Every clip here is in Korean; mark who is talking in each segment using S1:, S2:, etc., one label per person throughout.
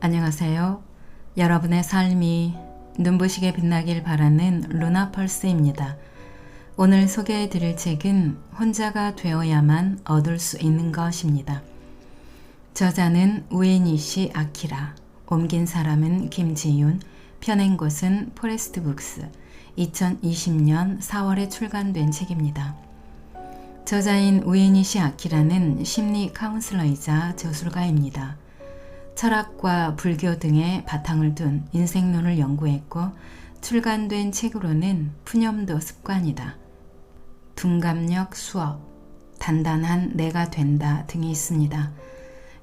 S1: 안녕하세요. 여러분의 삶이 눈부시게 빛나길 바라는 루나펄스입니다. 오늘 소개해 드릴 책은 혼자가 되어야만 얻을 수 있는 것입니다. 저자는 우에니시 아키라, 옮긴 사람은 김지윤, 펴낸 곳은 포레스트북스, 2020년 4월에 출간된 책입니다. 저자인 우에니시 아키라는 심리 카운슬러이자 저술가입니다. 철학과 불교 등의 바탕을 둔 인생론을 연구했고 출간된 책으로는 푸념도 습관이다, 둔감력 수업, 단단한 내가 된다 등이 있습니다.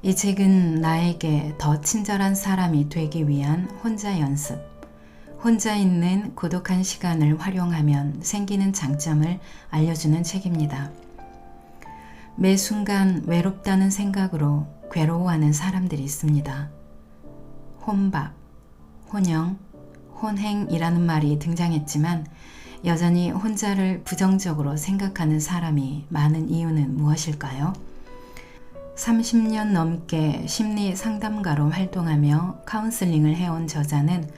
S1: 이 책은 나에게 더 친절한 사람이 되기 위한 혼자 연습, 혼자 있는 고독한 시간을 활용하면 생기는 장점을 알려주는 책입니다. 매 순간 외롭다는 생각으로 괴로워하는 사람들이 있습니다. 혼밥, 혼영, 혼행이라는 말이 등장했지만 여전히 혼자를 부정적으로 생각하는 사람이 많은 이유는 무엇일까요? 30년 넘게 심리 상담가로 활동하며 카운슬링을 해온 저자는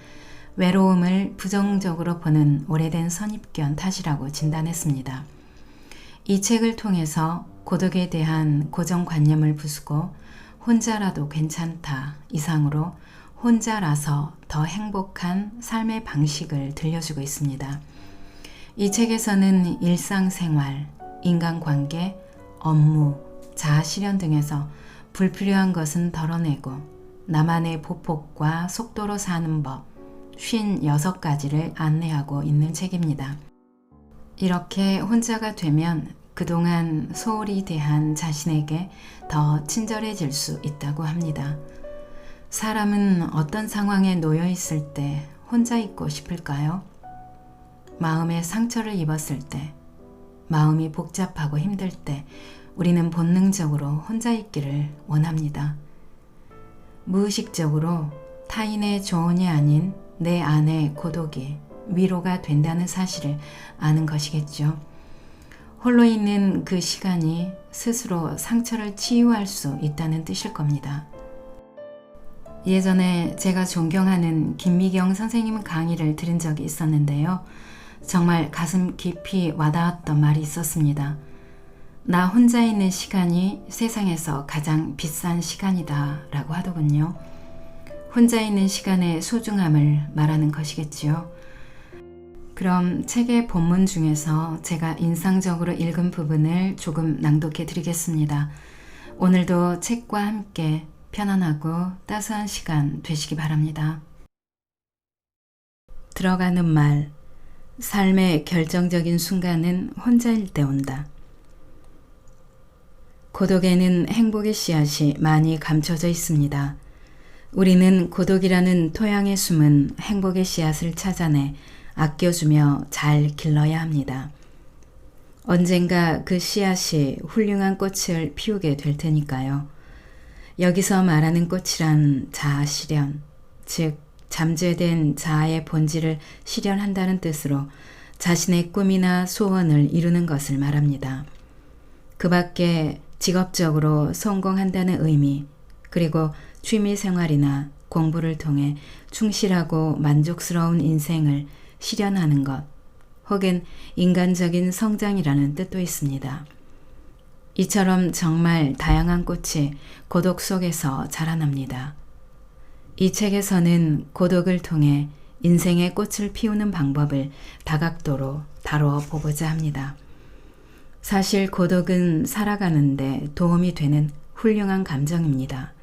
S1: 외로움을 부정적으로 보는 오래된 선입견 탓이라고 진단했습니다. 이 책을 통해서 고독에 대한 고정관념을 부수고 혼자라도 괜찮다 이상으로 혼자라서 더 행복한 삶의 방식을 들려주고 있습니다. 이 책에서는 일상생활, 인간관계, 업무, 자아실현 등에서 불필요한 것은 덜어내고 나만의 보폭과 속도로 사는 법 56가지를 안내하고 있는 책입니다. 이렇게 혼자가 되면 그동안 소홀히 대한 자신에게 더 친절해질 수 있다고 합니다. 사람은 어떤 상황에 놓여 있을 때 혼자 있고 싶을까요? 마음에 상처를 입었을 때, 마음이 복잡하고 힘들 때 우리는 본능적으로 혼자 있기를 원합니다. 무의식적으로 타인의 조언이 아닌 내 안의 고독이 위로가 된다는 사실을 아는 것이겠죠. 홀로 있는 그 시간이 스스로 상처를 치유할 수 있다는 뜻일 겁니다. 예전에 제가 존경하는 김미경 선생님 강의를 들은 적이 있었는데요. 정말 가슴 깊이 와닿았던 말이 있었습니다. 나 혼자 있는 시간이 세상에서 가장 비싼 시간이다 라고 하더군요. 혼자 있는 시간의 소중함을 말하는 것이겠지요. 그럼 책의 본문 중에서 제가 인상적으로 읽은 부분을 조금 낭독해 드리겠습니다. 오늘도 책과 함께 편안하고 따스한 시간 되시기 바랍니다. 들어가는 말, 삶의 결정적인 순간은 혼자일 때 온다. 고독에는 행복의 씨앗이 많이 감춰져 있습니다. 우리는 고독이라는 토양에 숨은 행복의 씨앗을 찾아내 아껴주며 잘 길러야 합니다. 언젠가 그 씨앗이 훌륭한 꽃을 피우게 될 테니까요. 여기서 말하는 꽃이란 자아 실현, 즉 잠재된 자아의 본질을 실현한다는 뜻으로 자신의 꿈이나 소원을 이루는 것을 말합니다. 그 밖에 직업적으로 성공한다는 의미, 그리고 취미생활이나 공부를 통해 충실하고 만족스러운 인생을 실현하는 것, 혹은 인간적인 성장이라는 뜻도 있습니다. 이처럼 정말 다양한 꽃이 고독 속에서 자라납니다. 이 책에서는 고독을 통해 인생의 꽃을 피우는 방법을 다각도로 다루어 보고자 합니다. 사실 고독은 살아가는데 도움이 되는 훌륭한 감정입니다.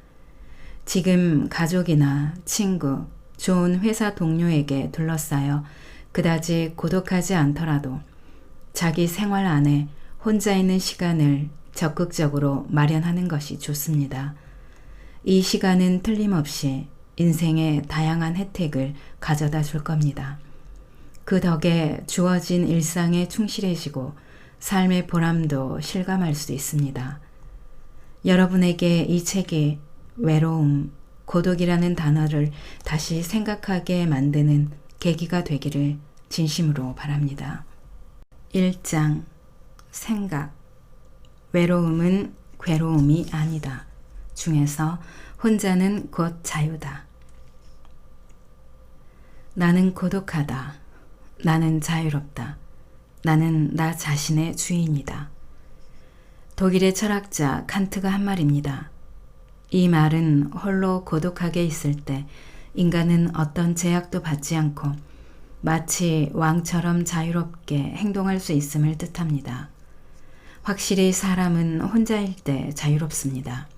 S1: 지금 가족이나 친구, 좋은 회사 동료에게 둘러싸여 그다지 고독하지 않더라도 자기 생활 안에 혼자 있는 시간을 적극적으로 마련하는 것이 좋습니다. 이 시간은 틀림없이 인생의 다양한 혜택을 가져다 줄 겁니다. 그 덕에 주어진 일상에 충실해지고 삶의 보람도 실감할 수 있습니다. 여러분에게 이 책이 외로움, 고독이라는 단어를 다시 생각하게 만드는 계기가 되기를 진심으로 바랍니다. 1장 생각, 외로움은 괴로움이 아니다 중에서 혼자는 곧 자유다. 나는 고독하다. 나는 자유롭다. 나는 나 자신의 주인이다. 독일의 철학자 칸트가 한 말입니다. 이 말은 홀로 고독하게 있을 때 인간은 어떤 제약도 받지 않고 마치 왕처럼 자유롭게 행동할 수 있음을 뜻합니다. 확실히 사람은 혼자일 때 자유롭습니다.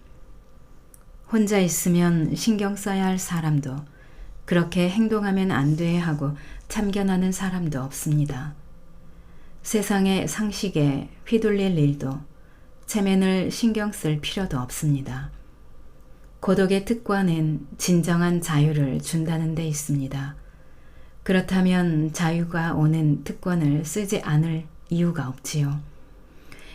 S1: 혼자 있으면 신경 써야 할 사람도 그렇게 행동하면 안 돼 하고 참견하는 사람도 없습니다. 세상의 상식에 휘둘릴 일도 체면을 신경 쓸 필요도 없습니다. 고독의 특권은 진정한 자유를 준다는 데 있습니다. 그렇다면 자유가 오는 특권을 쓰지 않을 이유가 없지요.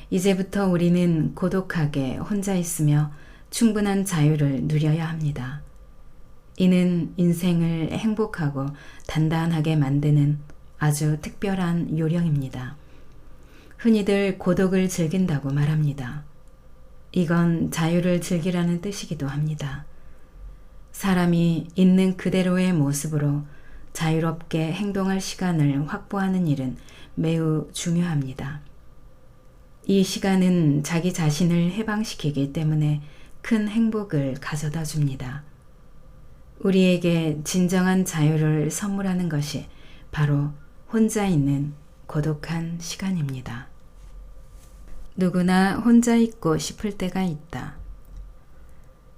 S1: 이제부터 우리는 고독하게 혼자 있으며 충분한 자유를 누려야 합니다. 이는 인생을 행복하고 단단하게 만드는 아주 특별한 요령입니다. 흔히들 고독을 즐긴다고 말합니다. 이건 자유를 즐기라는 뜻이기도 합니다. 사람이 있는 그대로의 모습으로 자유롭게 행동할 시간을 확보하는 일은 매우 중요합니다. 이 시간은 자기 자신을 해방시키기 때문에 큰 행복을 가져다 줍니다. 우리에게 진정한 자유를 선물하는 것이 바로 혼자 있는 고독한 시간입니다. 누구나 혼자 있고 싶을 때가 있다.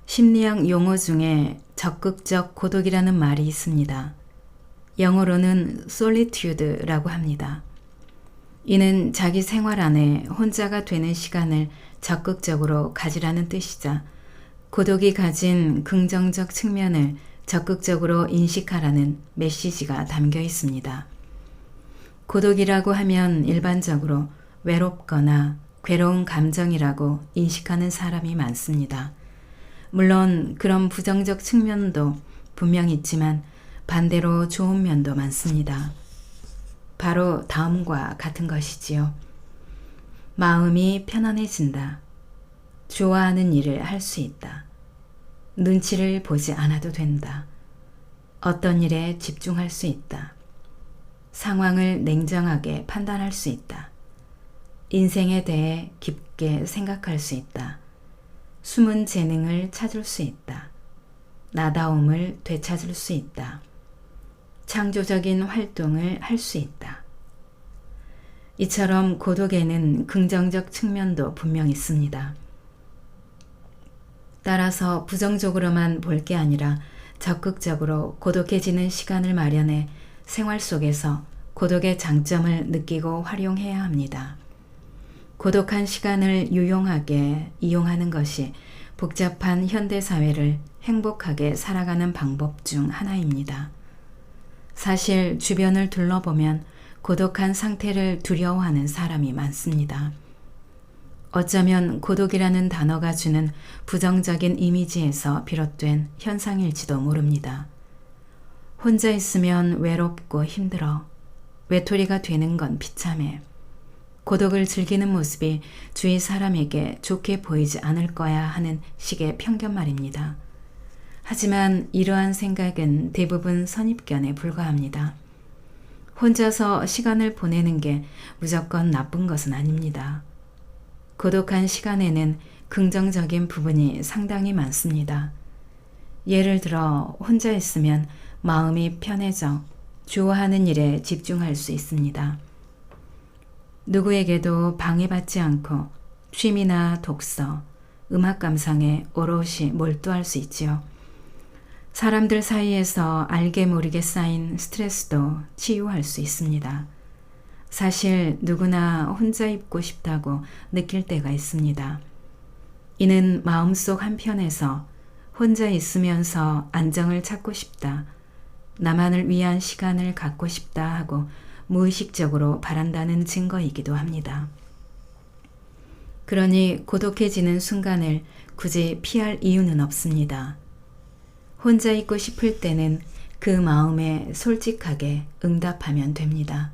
S1: 심리학 용어 중에 적극적 고독이라는 말이 있습니다. 영어로는 solitude라고 합니다. 이는 자기 생활 안에 혼자가 되는 시간을 적극적으로 가지라는 뜻이자 고독이 가진 긍정적 측면을 적극적으로 인식하라는 메시지가 담겨 있습니다. 고독이라고 하면 일반적으로 외롭거나 괴로운 감정이라고 인식하는 사람이 많습니다. 물론 그런 부정적 측면도 분명 있지만 반대로 좋은 면도 많습니다. 바로 다음과 같은 것이지요. 마음이 편안해진다. 좋아하는 일을 할 수 있다. 눈치를 보지 않아도 된다. 어떤 일에 집중할 수 있다. 상황을 냉정하게 판단할 수 있다. 인생에 대해 깊게 생각할 수 있다. 숨은 재능을 찾을 수 있다. 나다움을 되찾을 수 있다. 창조적인 활동을 할 수 있다. 이처럼 고독에는 긍정적 측면도 분명 있습니다. 따라서 부정적으로만 볼 게 아니라 적극적으로 고독해지는 시간을 마련해 생활 속에서 고독의 장점을 느끼고 활용해야 합니다. 고독한 시간을 유용하게 이용하는 것이 복잡한 현대사회를 행복하게 살아가는 방법 중 하나입니다. 사실 주변을 둘러보면 고독한 상태를 두려워하는 사람이 많습니다. 어쩌면 고독이라는 단어가 주는 부정적인 이미지에서 비롯된 현상일지도 모릅니다. 혼자 있으면 외롭고 힘들어. 외톨이가 되는 건 비참해. 고독을 즐기는 모습이 주위 사람에게 좋게 보이지 않을 거야 하는 식의 편견 말입니다. 하지만 이러한 생각은 대부분 선입견에 불과합니다. 혼자서 시간을 보내는 게 무조건 나쁜 것은 아닙니다. 고독한 시간에는 긍정적인 부분이 상당히 많습니다. 예를 들어 혼자 있으면 마음이 편해져 좋아하는 일에 집중할 수 있습니다. 누구에게도 방해받지 않고 취미나 독서, 음악 감상에 오롯이 몰두할 수 있지요. 사람들 사이에서 알게 모르게 쌓인 스트레스도 치유할 수 있습니다. 사실 누구나 혼자 있고 싶다고 느낄 때가 있습니다. 이는 마음속 한편에서 혼자 있으면서 안정을 찾고 싶다, 나만을 위한 시간을 갖고 싶다 하고 무의식적으로 바란다는 증거이기도 합니다. 그러니 고독해지는 순간을 굳이 피할 이유는 없습니다. 혼자 있고 싶을 때는 그 마음에 솔직하게 응답하면 됩니다.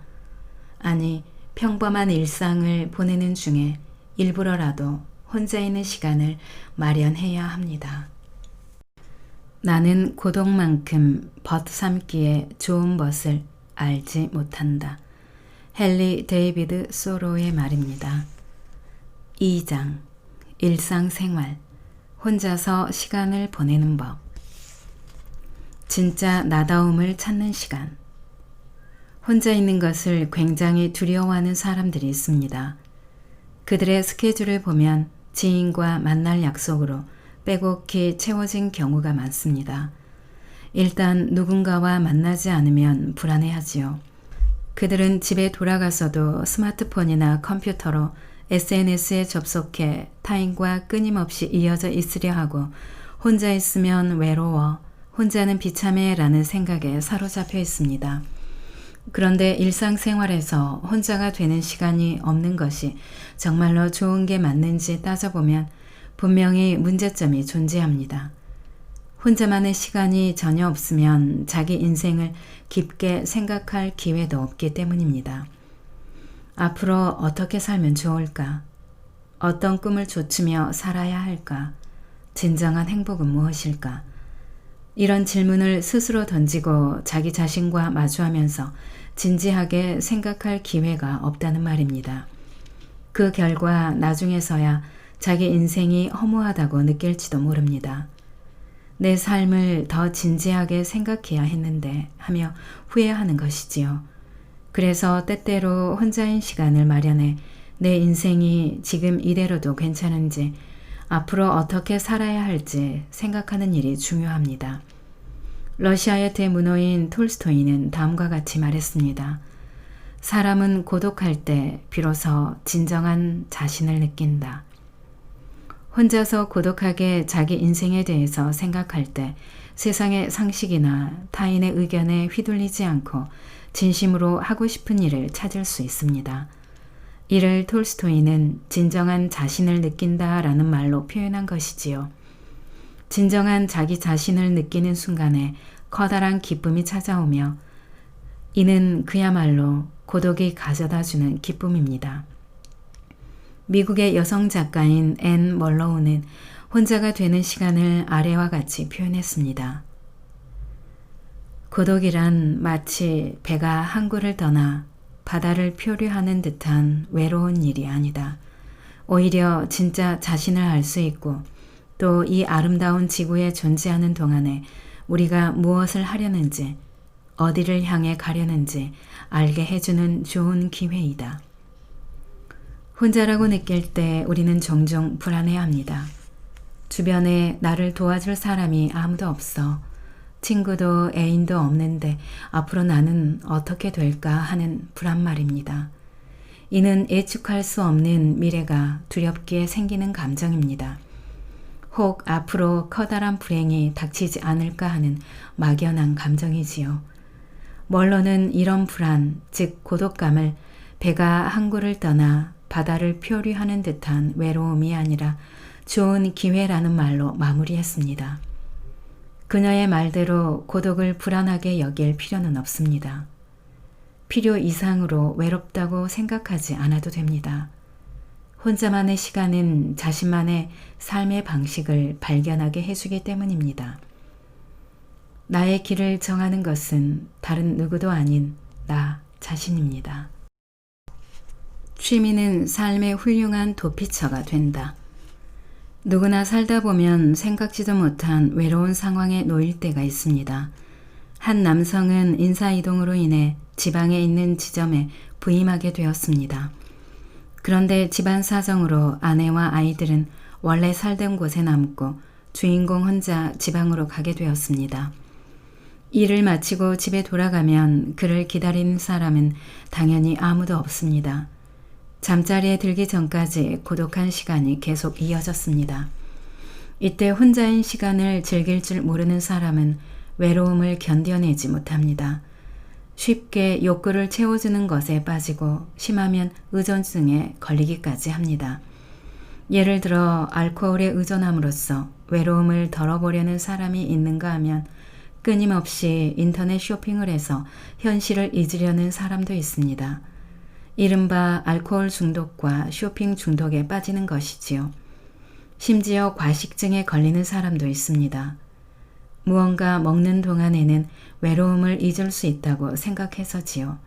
S1: 아니, 평범한 일상을 보내는 중에 일부러라도 혼자 있는 시간을 마련해야 합니다. 나는 고독만큼 벗 삼기에 좋은 벗을 알지 못한다. 헨리 데이비드 소로의 말입니다. 2장 일상생활 혼자서 시간을 보내는 법. 진짜 나다움을 찾는 시간. 혼자 있는 것을 굉장히 두려워하는 사람들이 있습니다. 그들의 스케줄을 보면 지인과 만날 약속으로 빼곡히 채워진 경우가 많습니다. 일단 누군가와 만나지 않으면 불안해하지요. 그들은 집에 돌아가서도 스마트폰이나 컴퓨터로 SNS에 접속해 타인과 끊임없이 이어져 있으려 하고 혼자 있으면 외로워, 혼자는 비참해라는 생각에 사로잡혀 있습니다. 그런데 일상생활에서 혼자가 되는 시간이 없는 것이 정말로 좋은 게 맞는지 따져보면 분명히 문제점이 존재합니다. 혼자만의 시간이 전혀 없으면 자기 인생을 깊게 생각할 기회도 없기 때문입니다. 앞으로 어떻게 살면 좋을까? 어떤 꿈을 좇으며 살아야 할까? 진정한 행복은 무엇일까? 이런 질문을 스스로 던지고 자기 자신과 마주하면서 진지하게 생각할 기회가 없다는 말입니다. 그 결과 나중에서야 자기 인생이 허무하다고 느낄지도 모릅니다. 내 삶을 더 진지하게 생각해야 했는데 하며 후회하는 것이지요. 그래서 때때로 혼자인 시간을 마련해 내 인생이 지금 이대로도 괜찮은지 앞으로 어떻게 살아야 할지 생각하는 일이 중요합니다. 러시아의 대문호인 톨스토이는 다음과 같이 말했습니다. 사람은 고독할 때 비로소 진정한 자신을 느낀다. 혼자서 고독하게 자기 인생에 대해서 생각할 때 세상의 상식이나 타인의 의견에 휘둘리지 않고 진심으로 하고 싶은 일을 찾을 수 있습니다. 이를 톨스토이는 진정한 자신을 느낀다라는 말로 표현한 것이지요. 진정한 자기 자신을 느끼는 순간에 커다란 기쁨이 찾아오며 이는 그야말로 고독이 가져다주는 기쁨입니다. 미국의 여성 작가인 앤 멀로우는 혼자가 되는 시간을 아래와 같이 표현했습니다. 고독이란 마치 배가 항구를 떠나 바다를 표류하는 듯한 외로운 일이 아니다. 오히려 진짜 자신을 알 수 있고 또 이 아름다운 지구에 존재하는 동안에 우리가 무엇을 하려는지 어디를 향해 가려는지 알게 해주는 좋은 기회이다. 혼자라고 느낄 때 우리는 종종 불안해합니다. 주변에 나를 도와줄 사람이 아무도 없어. 친구도 애인도 없는데 앞으로 나는 어떻게 될까 하는 불안 말입니다. 이는 예측할 수 없는 미래가 두렵게 생기는 감정입니다. 혹 앞으로 커다란 불행이 닥치지 않을까 하는 막연한 감정이지요. 멀로는 이런 불안, 즉 고독감을 배가 항구를 떠나 바다를 표류하는 듯한 외로움이 아니라 좋은 기회라는 말로 마무리했습니다. 그녀의 말대로 고독을 불안하게 여길 필요는 없습니다. 필요 이상으로 외롭다고 생각하지 않아도 됩니다. 혼자만의 시간은 자신만의 삶의 방식을 발견하게 해주기 때문입니다. 나의 길을 정하는 것은 다른 누구도 아닌 나 자신입니다. 취미는 삶의 훌륭한 도피처가 된다. 누구나 살다 보면 생각지도 못한 외로운 상황에 놓일 때가 있습니다. 한 남성은 인사이동으로 인해 지방에 있는 지점에 부임하게 되었습니다. 그런데 집안 사정으로 아내와 아이들은 원래 살던 곳에 남고 주인공 혼자 지방으로 가게 되었습니다. 일을 마치고 집에 돌아가면 그를 기다리는 사람은 당연히 아무도 없습니다. 잠자리에 들기 전까지 고독한 시간이 계속 이어졌습니다. 이때 혼자인 시간을 즐길 줄 모르는 사람은 외로움을 견뎌내지 못합니다. 쉽게 욕구를 채워주는 것에 빠지고 심하면 의존증에 걸리기까지 합니다. 예를 들어 알코올에 의존함으로써 외로움을 덜어보려는 사람이 있는가 하면 끊임없이 인터넷 쇼핑을 해서 현실을 잊으려는 사람도 있습니다. 이른바 알코올 중독과 쇼핑 중독에 빠지는 것이지요. 심지어 과식증에 걸리는 사람도 있습니다. 무언가 먹는 동안에는 외로움을 잊을 수 있다고 생각해서지요.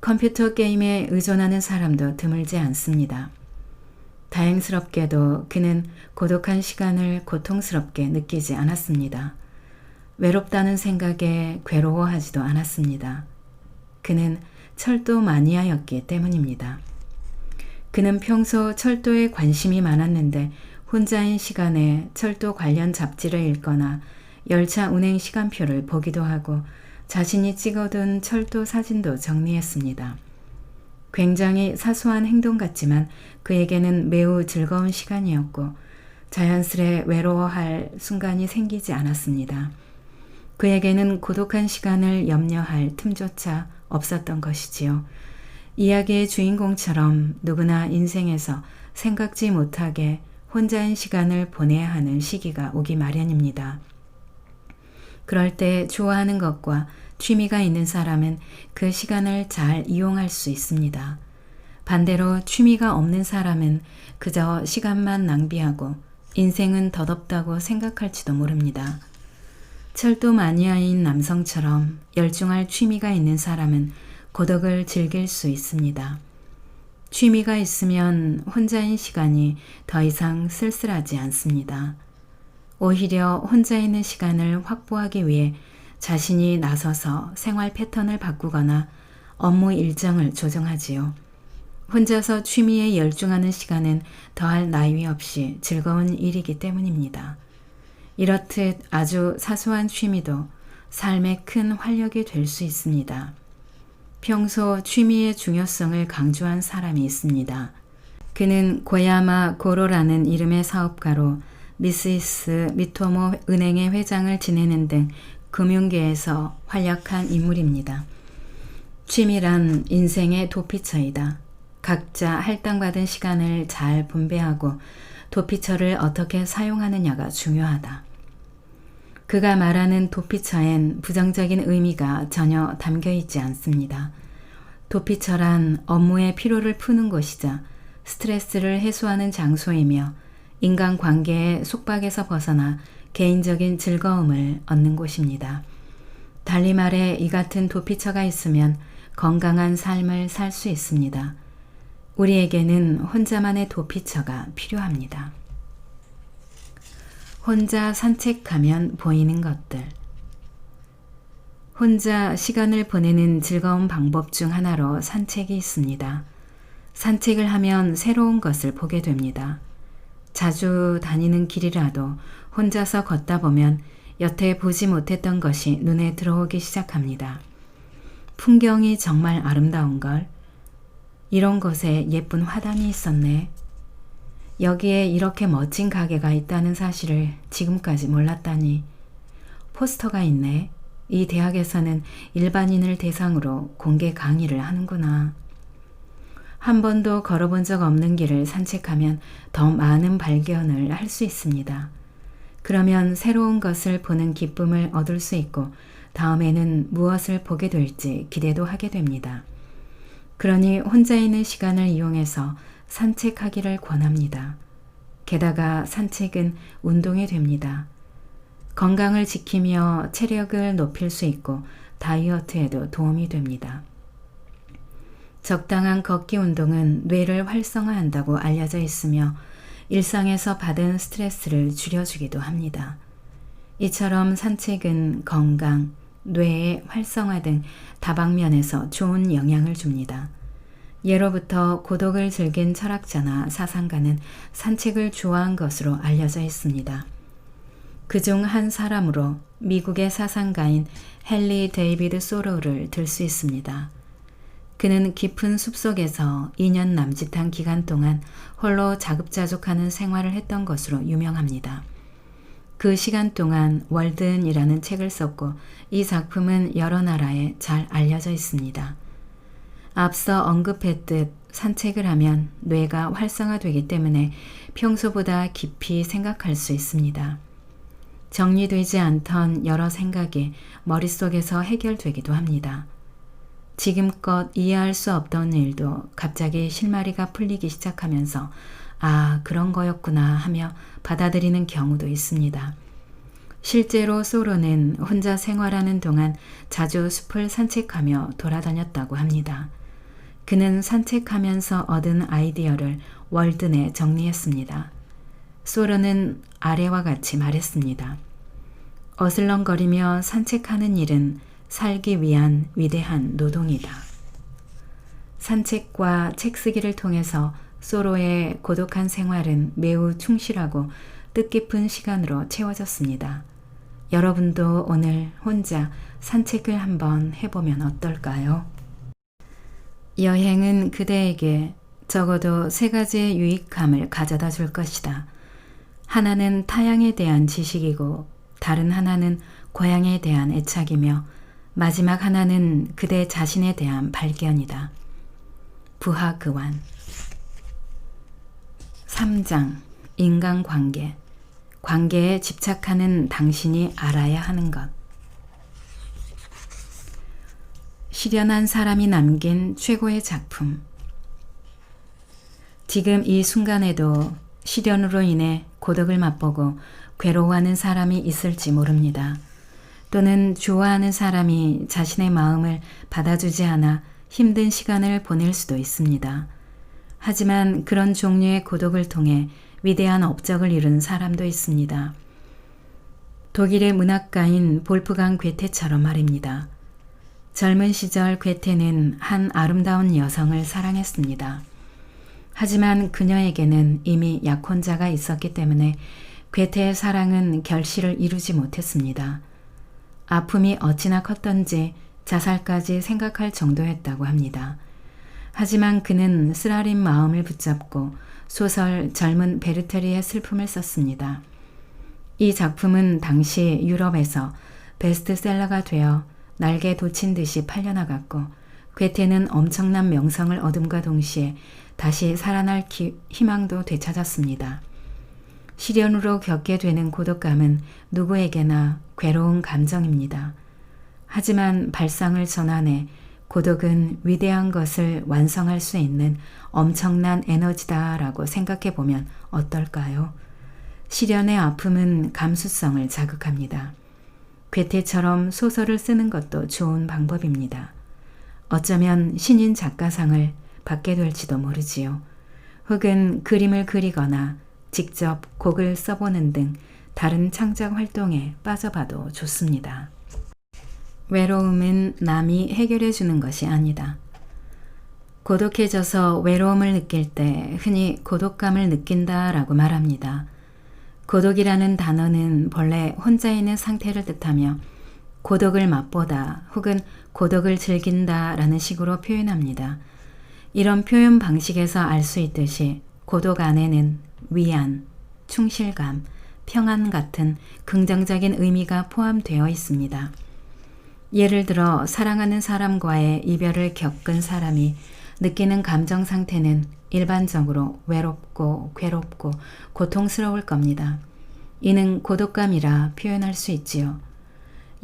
S1: 컴퓨터 게임에 의존하는 사람도 드물지 않습니다. 다행스럽게도 그는 고독한 시간을 고통스럽게 느끼지 않았습니다. 외롭다는 생각에 괴로워하지도 않았습니다. 그는 철도 마니아였기 때문입니다. 그는 평소 철도에 관심이 많았는데 혼자인 시간에 철도 관련 잡지를 읽거나 열차 운행 시간표를 보기도 하고 자신이 찍어둔 철도 사진도 정리했습니다. 굉장히 사소한 행동 같지만 그에게는 매우 즐거운 시간이었고 자연스레 외로워할 순간이 생기지 않았습니다. 그에게는 고독한 시간을 염려할 틈조차 없었던 것이지요. 이야기의 주인공처럼 누구나 인생에서 생각지 못하게 혼자인 시간을 보내야 하는 시기가 오기 마련입니다. 그럴 때 좋아하는 것과 취미가 있는 사람은 그 시간을 잘 이용할 수 있습니다. 반대로 취미가 없는 사람은 그저 시간만 낭비하고 인생은 덧없다고 생각할지도 모릅니다. 철도 마니아인 남성처럼 열중할 취미가 있는 사람은 고독을 즐길 수 있습니다. 취미가 있으면 혼자인 시간이 더 이상 쓸쓸하지 않습니다. 오히려 혼자 있는 시간을 확보하기 위해 자신이 나서서 생활 패턴을 바꾸거나 업무 일정을 조정하지요. 혼자서 취미에 열중하는 시간은 더할 나위 없이 즐거운 일이기 때문입니다. 이렇듯 아주 사소한 취미도 삶의 큰 활력이 될 수 있습니다. 평소 취미의 중요성을 강조한 사람이 있습니다. 그는 고야마 고로라는 이름의 사업가로 미스이스 미토모 은행의 회장을 지내는 등 금융계에서 활약한 인물입니다. 취미란 인생의 도피처이다. 각자 할당받은 시간을 잘 분배하고 도피처를 어떻게 사용하느냐가 중요하다. 그가 말하는 도피처엔 부정적인 의미가 전혀 담겨 있지 않습니다. 도피처란 업무의 피로를 푸는 곳이자 스트레스를 해소하는 장소이며 인간관계의 속박에서 벗어나 개인적인 즐거움을 얻는 곳입니다. 달리 말해 이 같은 도피처가 있으면 건강한 삶을 살 수 있습니다. 우리에게는 혼자만의 도피처가 필요합니다. 혼자 산책하면 보이는 것들. 혼자 시간을 보내는 즐거운 방법 중 하나로 산책이 있습니다. 산책을 하면 새로운 것을 보게 됩니다. 자주 다니는 길이라도 혼자서 걷다 보면 여태 보지 못했던 것이 눈에 들어오기 시작합니다. 풍경이 정말 아름다운걸. 이런 곳에 예쁜 화단이 있었네. 여기에 이렇게 멋진 가게가 있다는 사실을 지금까지 몰랐다니. 포스터가 있네. 이 대학에서는 일반인을 대상으로 공개 강의를 하는구나. 한 번도 걸어본 적 없는 길을 산책하면 더 많은 발견을 할 수 있습니다. 그러면 새로운 것을 보는 기쁨을 얻을 수 있고 다음에는 무엇을 보게 될지 기대도 하게 됩니다. 그러니 혼자 있는 시간을 이용해서 산책하기를 권합니다. 게다가 산책은 운동이 됩니다. 건강을 지키며 체력을 높일 수 있고 다이어트에도 도움이 됩니다. 적당한 걷기 운동은 뇌를 활성화한다고 알려져 있으며 일상에서 받은 스트레스를 줄여주기도 합니다. 이처럼 산책은 건강, 뇌의 활성화 등 다방면에서 좋은 영향을 줍니다. 예로부터 고독을 즐긴 철학자나 사상가는 산책을 좋아한 것으로 알려져 있습니다. 그중 한 사람으로 미국의 사상가인 헨리 데이비드 소로우를 들 수 있습니다. 그는 깊은 숲속에서 2년 남짓한 기간 동안 홀로 자급자족하는 생활을 했던 것으로 유명합니다. 그 시간 동안 월든이라는 책을 썼고 이 작품은 여러 나라에 잘 알려져 있습니다. 앞서 언급했듯 산책을 하면 뇌가 활성화되기 때문에 평소보다 깊이 생각할 수 있습니다. 정리되지 않던 여러 생각이 머릿속에서 해결되기도 합니다. 지금껏 이해할 수 없던 일도 갑자기 실마리가 풀리기 시작하면서 아, 그런 거였구나 하며 받아들이는 경우도 있습니다. 실제로 소로는 혼자 생활하는 동안 자주 숲을 산책하며 돌아다녔다고 합니다. 그는 산책하면서 얻은 아이디어를 월든에 정리했습니다. 소로는 아래와 같이 말했습니다. 어슬렁거리며 산책하는 일은 살기 위한 위대한 노동이다. 산책과 책쓰기를 통해서 소로의 고독한 생활은 매우 충실하고 뜻깊은 시간으로 채워졌습니다. 여러분도 오늘 혼자 산책을 한번 해보면 어떨까요? 여행은 그대에게 적어도 3가지의 유익함을 가져다 줄 것이다. 하나는 타향에 대한 지식이고 다른 하나는 고향에 대한 애착이며 마지막 하나는 그대 자신에 대한 발견이다. 부하그완 3장 인간관계 관계에 집착하는 당신이 알아야 하는 것 실현한 사람이 남긴 최고의 작품 지금 이 순간에도 시련으로 인해 고독을 맛보고 괴로워하는 사람이 있을지 모릅니다. 또는 좋아하는 사람이 자신의 마음을 받아주지 않아 힘든 시간을 보낼 수도 있습니다. 하지만 그런 종류의 고독을 통해 위대한 업적을 이룬 사람도 있습니다. 독일의 문학가인 볼프강 괴테처럼 말입니다. 젊은 시절 괴테는 한 아름다운 여성을 사랑했습니다. 하지만 그녀에게는 이미 약혼자가 있었기 때문에 괴테의 사랑은 결실을 이루지 못했습니다. 아픔이 어찌나 컸던지 자살까지 생각할 정도였다고 합니다. 하지만 그는 쓰라린 마음을 붙잡고 소설 젊은 베르테리의 슬픔을 썼습니다. 이 작품은 당시 유럽에서 베스트셀러가 되어 날개 돋친 듯이 팔려나갔고 괴테는 엄청난 명성을 얻음과 동시에 다시 살아날 희망도 되찾았습니다. 시련으로 겪게 되는 고독감은 누구에게나 괴로운 감정입니다. 하지만 발상을 전환해 고독은 위대한 것을 완성할 수 있는 엄청난 에너지다라고 생각해 보면 어떨까요? 시련의 아픔은 감수성을 자극합니다. 괴테처럼 소설을 쓰는 것도 좋은 방법입니다. 어쩌면 신인 작가상을 받게 될지도 모르지요. 혹은 그림을 그리거나 직접 곡을 써보는 등 다른 창작 활동에 빠져봐도 좋습니다. 외로움은 남이 해결해 주는 것이 아니다. 고독해져서 외로움을 느낄 때 흔히 고독감을 느낀다라고 말합니다. 고독이라는 단어는 본래 혼자 있는 상태를 뜻하며 고독을 맛보다 혹은 고독을 즐긴다 라는 식으로 표현합니다. 이런 표현 방식에서 알 수 있듯이 고독 안에는 위안, 충실감, 평안 같은 긍정적인 의미가 포함되어 있습니다. 예를 들어 사랑하는 사람과의 이별을 겪은 사람이 느끼는 감정 상태는 일반적으로 외롭고 괴롭고 고통스러울 겁니다. 이는 고독감이라 표현할 수 있지요.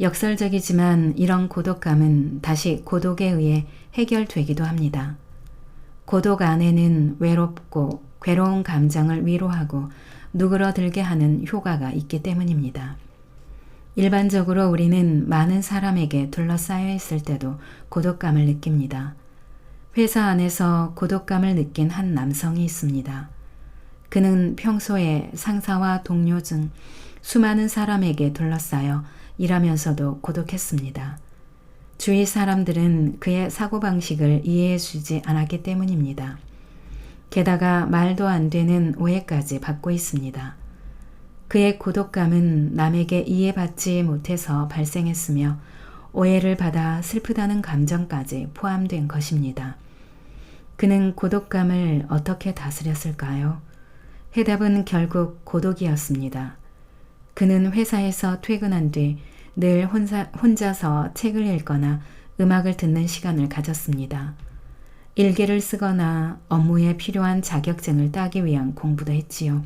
S1: 역설적이지만 이런 고독감은 다시 고독에 의해 해결되기도 합니다. 고독 안에는 외롭고 괴로운 감정을 위로하고 누그러들게 하는 효과가 있기 때문입니다. 일반적으로 우리는 많은 사람에게 둘러싸여 있을 때도 고독감을 느낍니다. 회사 안에서 고독감을 느낀 한 남성이 있습니다. 그는 평소에 상사와 동료 중 수많은 사람에게 둘러싸여 일하면서도 고독했습니다. 주위 사람들은 그의 사고방식을 이해해주지 않았기 때문입니다. 게다가 말도 안 되는 오해까지 받고 있습니다. 그의 고독감은 남에게 이해받지 못해서 발생했으며 오해를 받아 슬프다는 감정까지 포함된 것입니다. 그는 고독감을 어떻게 다스렸을까요? 해답은 결국 고독이었습니다. 그는 회사에서 퇴근한 뒤 늘 혼자서 책을 읽거나 음악을 듣는 시간을 가졌습니다. 일기를 쓰거나 업무에 필요한 자격증을 따기 위한 공부도 했지요.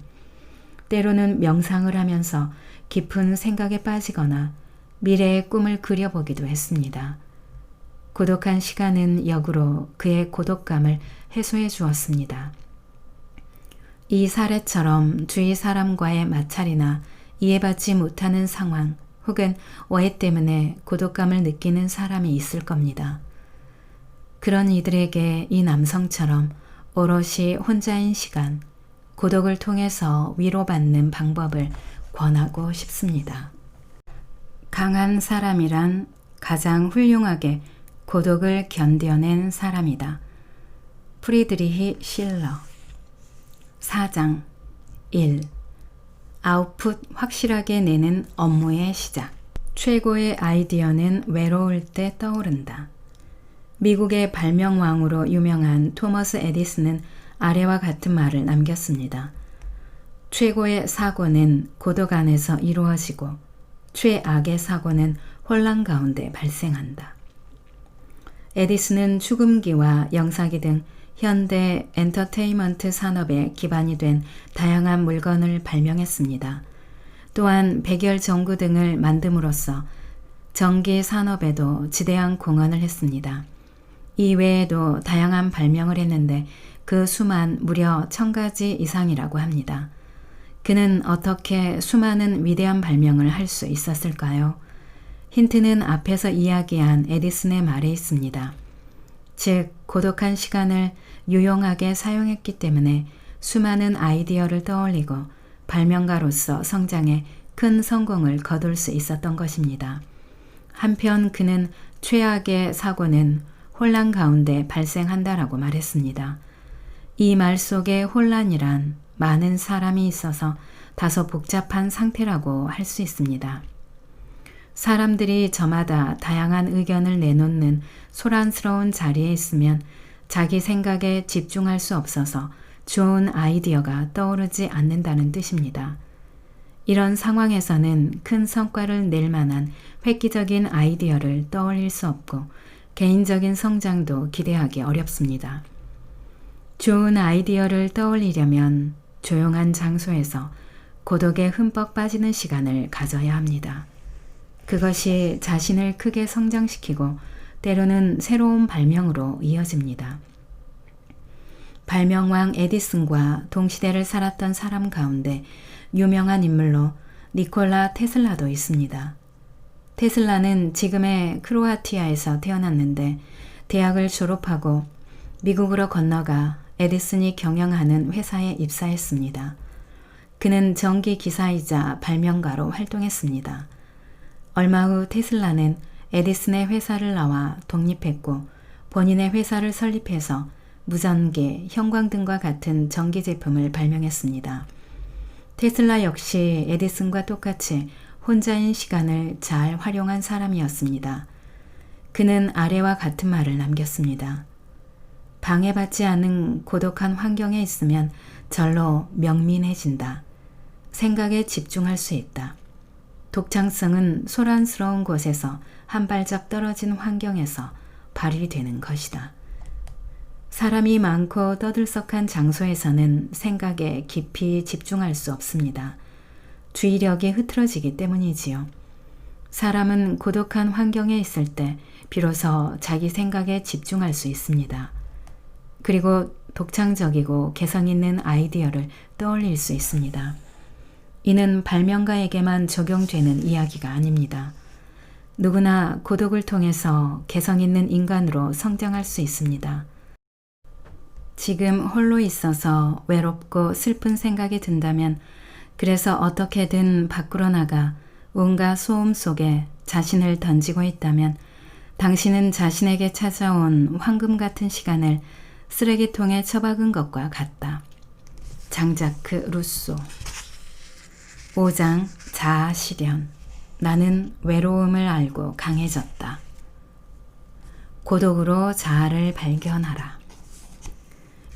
S1: 때로는 명상을 하면서 깊은 생각에 빠지거나 미래의 꿈을 그려보기도 했습니다. 고독한 시간은 역으로 그의 고독감을 해소해 주었습니다. 이 사례처럼 주위 사람과의 마찰이나 이해받지 못하는 상황 혹은 오해 때문에 고독감을 느끼는 사람이 있을 겁니다. 그런 이들에게 이 남성처럼 오롯이 혼자인 시간, 고독을 통해서 위로받는 방법을 권하고 싶습니다. 강한 사람이란 가장 훌륭하게 고독을 견뎌낸 사람이다. 프리드리히 실러. 4장 1. 아웃풋 확실하게 내는 업무의 시작. 최고의 아이디어는 외로울 때 떠오른다. 미국의 발명왕으로 유명한 토머스 에디슨은 아래와 같은 말을 남겼습니다. 최고의 사고는 고독 안에서 이루어지고 최악의 사고는 혼란 가운데 발생한다. 에디슨은 축음기와 영사기 등 현대 엔터테인먼트 산업에 기반이 된 다양한 물건을 발명했습니다. 또한 백열 전구 등을 만듦으로써 전기 산업에도 지대한 공헌을 했습니다. 이 외에도 다양한 발명을 했는데 그 수만 무려 1000가지 이상이라고 합니다. 그는 어떻게 수많은 위대한 발명을 할 수 있었을까요? 힌트는 앞에서 이야기한 에디슨의 말에 있습니다. 즉, 고독한 시간을 유용하게 사용했기 때문에 수많은 아이디어를 떠올리고 발명가로서 성장해 큰 성공을 거둘 수 있었던 것입니다. 한편 그는 최악의 사고는 혼란 가운데 발생한다라고 말했습니다. 이 말 속에 혼란이란 많은 사람이 있어서 다소 복잡한 상태라고 할 수 있습니다. 사람들이 저마다 다양한 의견을 내놓는 소란스러운 자리에 있으면 자기 생각에 집중할 수 없어서 좋은 아이디어가 떠오르지 않는다는 뜻입니다. 이런 상황에서는 큰 성과를 낼 만한 획기적인 아이디어를 떠올릴 수 없고 개인적인 성장도 기대하기 어렵습니다. 좋은 아이디어를 떠올리려면 조용한 장소에서 고독에 흠뻑 빠지는 시간을 가져야 합니다. 그것이 자신을 크게 성장시키고 때로는 새로운 발명으로 이어집니다. 발명왕 에디슨과 동시대를 살았던 사람 가운데 유명한 인물로 니콜라 테슬라도 있습니다. 테슬라는 지금의 크로아티아에서 태어났는데 대학을 졸업하고 미국으로 건너가 에디슨이 경영하는 회사에 입사했습니다. 그는 전기 기사이자 발명가로 활동했습니다. 얼마 후 테슬라는 에디슨의 회사를 나와 독립했고 본인의 회사를 설립해서 무전기, 형광등과 같은 전기 제품을 발명했습니다. 테슬라 역시 에디슨과 똑같이 혼자인 시간을 잘 활용한 사람이었습니다. 그는 아래와 같은 말을 남겼습니다. 방해받지 않은 고독한 환경에 있으면 절로 명민해진다. 생각에 집중할 수 있다. 독창성은 소란스러운 곳에서 한 발짝 떨어진 환경에서 발휘되는 것이다. 사람이 많고 떠들썩한 장소에서는 생각에 깊이 집중할 수 없습니다. 주의력이 흐트러지기 때문이지요. 사람은 고독한 환경에 있을 때 비로소 자기 생각에 집중할 수 있습니다. 그리고 독창적이고 개성 있는 아이디어를 떠올릴 수 있습니다. 이는 발명가에게만 적용되는 이야기가 아닙니다. 누구나 고독을 통해서 개성 있는 인간으로 성장할 수 있습니다. 지금 홀로 있어서 외롭고 슬픈 생각이 든다면 그래서 어떻게든 밖으로 나가 온갖 소음 속에 자신을 던지고 있다면 당신은 자신에게 찾아온 황금 같은 시간을 쓰레기통에 처박은 것과 같다. 장자크 루소. 5장 자아 실현. 나는 외로움을 알고 강해졌다. 고독으로 자아를 발견하라.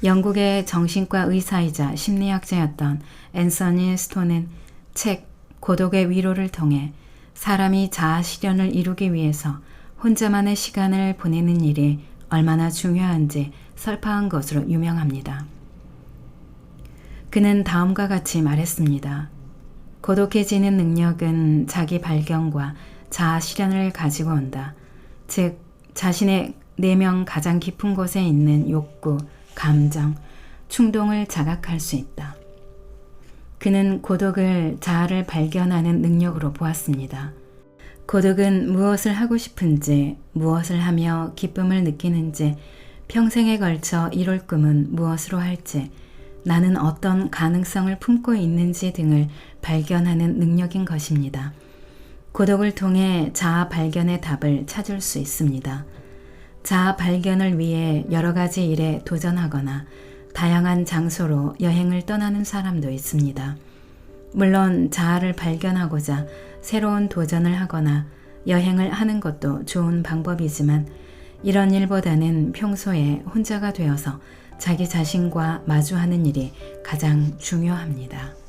S1: 영국의 정신과 의사이자 심리학자였던 앤서니 스톤은 책 고독의 위로를 통해 사람이 자아 실현을 이루기 위해서 혼자만의 시간을 보내는 일이 얼마나 중요한지 설파한 것으로 유명합니다. 그는 다음과 같이 말했습니다. 고독해지는 능력은 자기 발견과 자아 실현을 가지고 온다. 즉, 자신의 내면 가장 깊은 곳에 있는 욕구, 감정, 충동을 자각할 수 있다. 그는 고독을 자아를 발견하는 능력으로 보았습니다. 고독은 무엇을 하고 싶은지, 무엇을 하며 기쁨을 느끼는지, 평생에 걸쳐 이룰 꿈은 무엇으로 할지, 나는 어떤 가능성을 품고 있는지 등을 발견하는 능력인 것입니다. 고독을 통해 자아 발견의 답을 찾을 수 있습니다. 자아 발견을 위해 여러 가지 일에 도전하거나 다양한 장소로 여행을 떠나는 사람도 있습니다. 물론 자아를 발견하고자 새로운 도전을 하거나 여행을 하는 것도 좋은 방법이지만 이런 일보다는 평소에 혼자가 되어서 자기 자신과 마주하는 일이 가장 중요합니다.